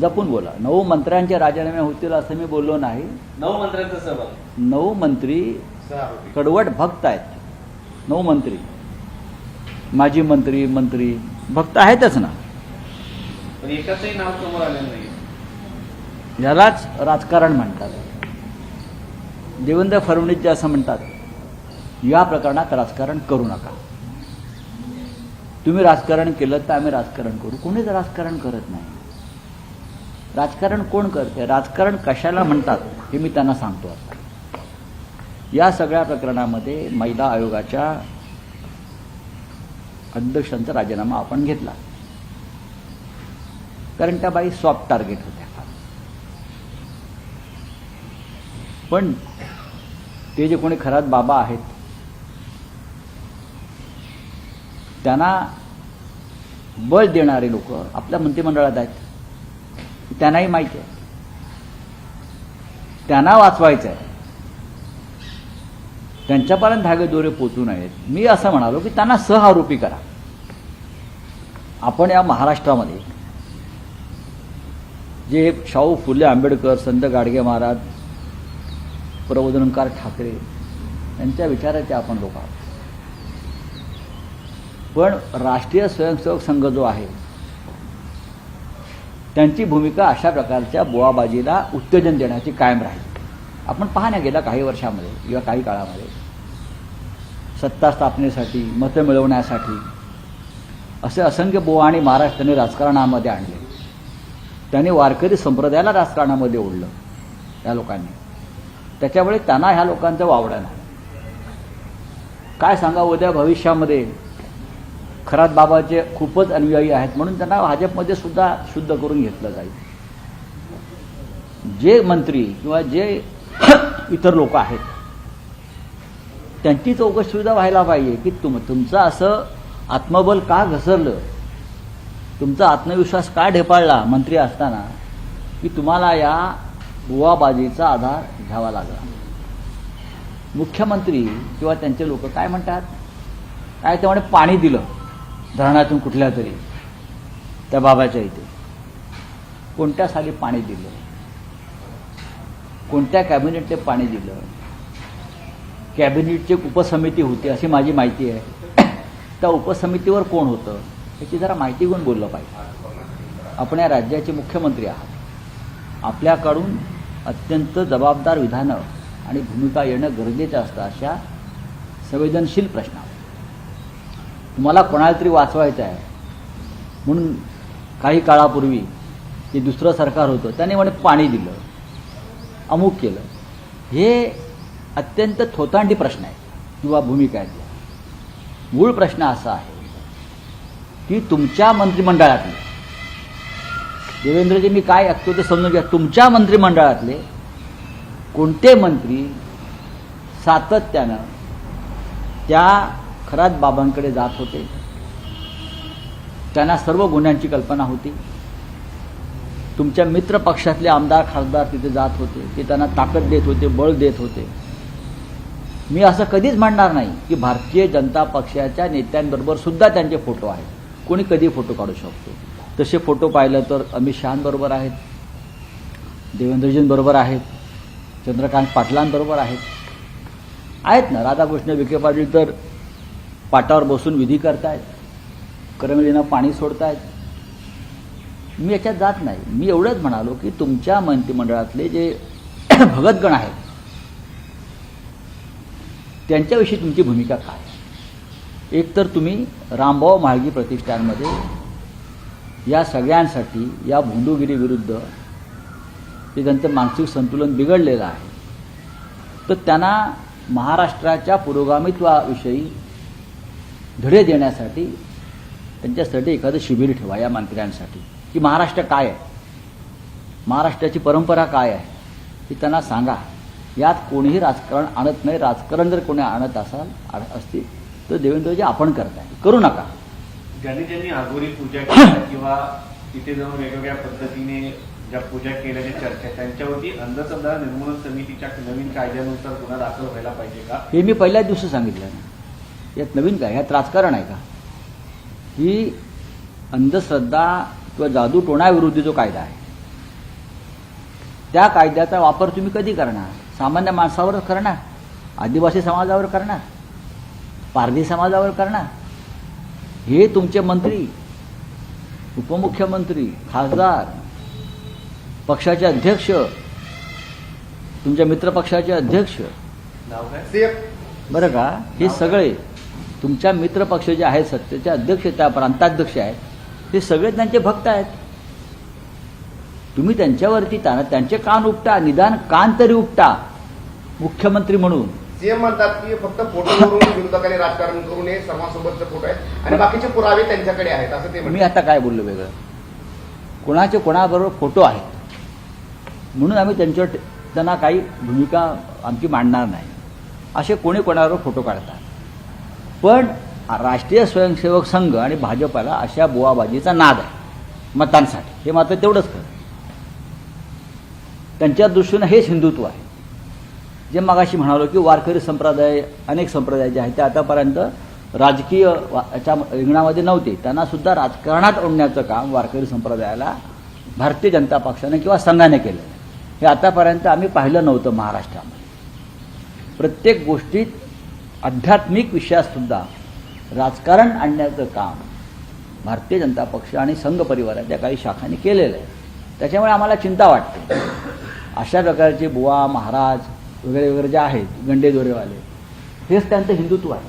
जपून बोला. 9 मंत्र्यांचे राजीनामे होतील असं मी बोललो नाही. 9 मंत्र्यांचा सहभाग. 9 मंत्री कडवट भक्त आहेत. 9 मंत्री, माजी मंत्री भक्त आहेतच ना. पण एकाचंही नाव समोर आलेलं नाही. यालाच राजकारण म्हणतात. देवेंद्र फडणवीस जे असं म्हणतात, या प्रकरणात राजकारण करू नका. तुम्ही राजकारण केलं तर आम्ही राजकारण करू. कोणीच राजकारण करत नाही. राजकारण कोण करते, राजकारण कशाला म्हणतात हे मी त्यांना सांगतो. आता या सगळ्या प्रकरणामध्ये महिला आयोगाच्या अध्यक्षांचा राजीनामा आपण घेतला, कारण त्या बाई सॉफ्ट टार्गेट होत्या. पण ते जे कोणी खरात बाबा आहेत त्यांना बळ देणारे लोक आपल्या मंत्रिमंडळात आहेत. त्यांनाही माहिती आहे, त्यांना वाचवायचं आहे, त्यांच्यापर्यंत धागे दोरे पोचू नयेत. मी असं म्हणालो की त्यांना सहआरोपी करा. आपण या महाराष्ट्रामध्ये जे शाहू फुले आंबेडकर, संत गाडगे महाराज, प्रबोधनकार ठाकरे यांच्या विचाराचे आपण लोक आहोत. पण राष्ट्रीय स्वयंसेवक संघ जो आहे त्यांची भूमिका अशा प्रकारच्या बोवाबाजीला उत्तेजन देण्याची कायम राहील. आपण पाहण्या गेल्या काही वर्षामध्ये किंवा काही काळामध्ये सत्ता स्थापनेसाठी, मतं मिळवण्यासाठी असे असंख्य बोवा आणि महाराज त्यांनी राजकारणामध्ये आणले. त्यांनी वारकरी संप्रदायाला राजकारणामध्ये ओढलं या लोकांनी. त्याच्यामुळे त्यांना ह्या लोकांचं वावडं नाही. काय सांगा, उद्या भविष्यामध्ये खरात बाबाचे खूपच अनुयायी आहेत म्हणून त्यांना भाजपमध्ये सुद्धा शुद्ध करून घेतलं जाईल. जे मंत्री किंवा जे इतर लोक आहेत त्यांची चौकशी सुद्धा व्हायला पाहिजे की तुमचं असं आत्मबल का घसरलं, तुमचा आत्मविश्वास का ढेपाळला मंत्री असताना की तुम्हाला या बुवाबाजीचा आधार घ्यावा लागला. मुख्यमंत्री किंवा त्यांचे लोक काय म्हणतात, काय ते म्हणे पाणी दिलं धरणातून कुठल्या तरी त्या बाबाच्या इथे. कोणत्या साली पाणी दिलं, कोणत्या कॅबिनेटने पाणी दिलं, कॅबिनेटची उपसमिती होती अशी माझी माहिती आहे. त्या उपसमितीवर कोण होतं याची जरा माहिती घेऊन बोललं पाहिजे. आपण या राज्याचे मुख्यमंत्री आहात. आपल्याकडून अत्यंत जबाबदार विधानं आणि भूमिका येणं गरजेचं असतं अशा संवेदनशील प्रश्नावर. तुम्हाला कोणाला तरी वाचवायचं आहे म्हणून काही काळापूर्वी जे दुसरं सरकार होतं त्याने म्हणे पाणी दिलं, अमुक केलं. हे अत्यंत थोतांडी प्रश्न आहे किंवा भूमिका आहेत. मूळ प्रश्न असा आहे की तुमच्या मंत्रिमंडळातले, देवेंद्रजी मी काय ऐकतो ते समजून घ्या, तुमच्या मंत्रिमंडळातले कोणते मंत्री सातत्यानं त्या खरात बाबांकडे जात होते, त्यांना सर्व गुन्ह्यांची कल्पना होती. तुमच्या मित्र पक्षातले आमदार खासदार तिथे जात होते, ते त्यांना ताकद देत होते, बळ देत होते. मी असं कधीच म्हणणार नाही की भारतीय जनता पक्षाच्या नेत्यांबरोबर सुद्धा त्यांचे फोटो आहेत. कोणी कधी फोटो काढू शकतो. तसे फोटो पाहिलं तर अमित शहांबरोबर आहेत, देवेंद्रजींबरोबर आहेत, चंद्रकांत पाटलांबरोबर आहेत ना. राधाकृष्ण विखे पाटील तर पाटावर बसून विधी करतायत, करंगळीनं पाणी सोडतायत. मी याच्यात जात नाही. मी एवढंच म्हणालो की तुमच्या मंत्रिमंडळातले जे भगतगण आहेत त्यांच्याविषयी तुमची भूमिका काय. एक तर तुम्ही रामभाऊ म्हाळगी प्रतिष्ठानमध्ये या सगळ्यांसाठी, या भोंदूगिरी विरुद्ध ते त्यांचं मानसिक संतुलन बिघडलेलं आहे, तर त्यांना महाराष्ट्राच्या पुरोगामित्वाविषयी धडे देण्यासाठी त्यांच्यासाठी एखादं शिबिर ठेवा या मंत्र्यांसाठी की महाराष्ट्र काय आहे, महाराष्ट्राची परंपरा काय आहे हे त्यांना सांगा. यात कोणीही राजकारण आणत नाही. राजकारण जर कोणी आणत असतील तर देवेंद्रजी आपण करताय, करू नका. ज्यांनी ज्यांनी आगोरी पूजा केल्या किंवा तिथे जाऊन वेगवेगळ्या पद्धतीने ज्या पूजा केल्याच्या चर्चा, त्यांच्यावरती अंधश्रद्धा निर्मूलन समितीच्या नवीन कायद्यानुसार गुन्हा दाखल व्हायला पाहिजे का, हे मी पहिल्याच दिवशी सांगितलं ना. यात नवीन काय, यात राजकारण आहे का. ही अंधश्रद्धा किंवा जादू टोणाविरुद्ध जो कायदा आहे त्या कायद्याचा वापर तुम्ही कधी करणार? सामान्य माणसावर करणार, आदिवासी समाजावर करणार, पारधी समाजावर करणार? हे तुमचे मंत्री, उपमुख्यमंत्री, खासदार, पक्षाचे अध्यक्ष, तुमच्या मित्रपक्षाचे अध्यक्ष, नाव काय? सीएम बरं का, हे सगळे तुमच्या मित्रपक्ष जे आहेत, सत्तेचे अध्यक्ष, त्या प्रांताध्यक्ष आहेत, हे सगळे त्यांचे भक्त आहेत. तुम्ही त्यांच्यावरती त्यांचे कान उपटा, निदान कान तरी उपटा मुख्यमंत्री म्हणून. सीएम म्हणतात की फक्त फोटोवरून विरोधकांनी राजकारण करून हे सर्वांसोबतचे फोटो आहेत आणि बाकीचे पुरावे त्यांच्याकडे आहेत असं ते मी म्हणतात. आता काय बोललो वेगळं? कोणाचे कोणाबरोबर फोटो आहेत म्हणून आम्ही त्यांना काही भूमिका आमची मांडणार नाही. असे कोणी कोणाबरोबर फोटो काढतात, पण राष्ट्रीय स्वयंसेवक संघ आणि भाजपाला अशा बोवाबाजीचा नाद आहे मतांसाठी. हे मात्र तेवढंच खरं. त्यांच्या दृष्टीनं हेच हिंदुत्व आहे. जे मगाशी म्हणालो की वारकरी संप्रदाय, अनेक संप्रदाय जे आहेत ते आतापर्यंत राजकीय याच्या रिंगणामध्ये नव्हते, त्यांना सुद्धा राजकारणात आणण्याचं काम वारकरी संप्रदायाला भारतीय जनता पक्षाने किंवा संघाने केलं. हे आतापर्यंत आम्ही पाहिलं नव्हतं महाराष्ट्रामध्ये. प्रत्येक गोष्टीत आध्यात्मिक विषयात सुद्धा राजकारण आणण्याचं काम भारतीय जनता पक्ष आणि संघ परिवाराच्या काही शाखांनी केलेलं आहे. त्याच्यामुळे आम्हाला चिंता वाटते. अशा प्रकारचे बुवा महाराज वगैरे वगैरे जे आहेत गंडे दोरेवाले, हेच त्यांचं हिंदुत्व आहे.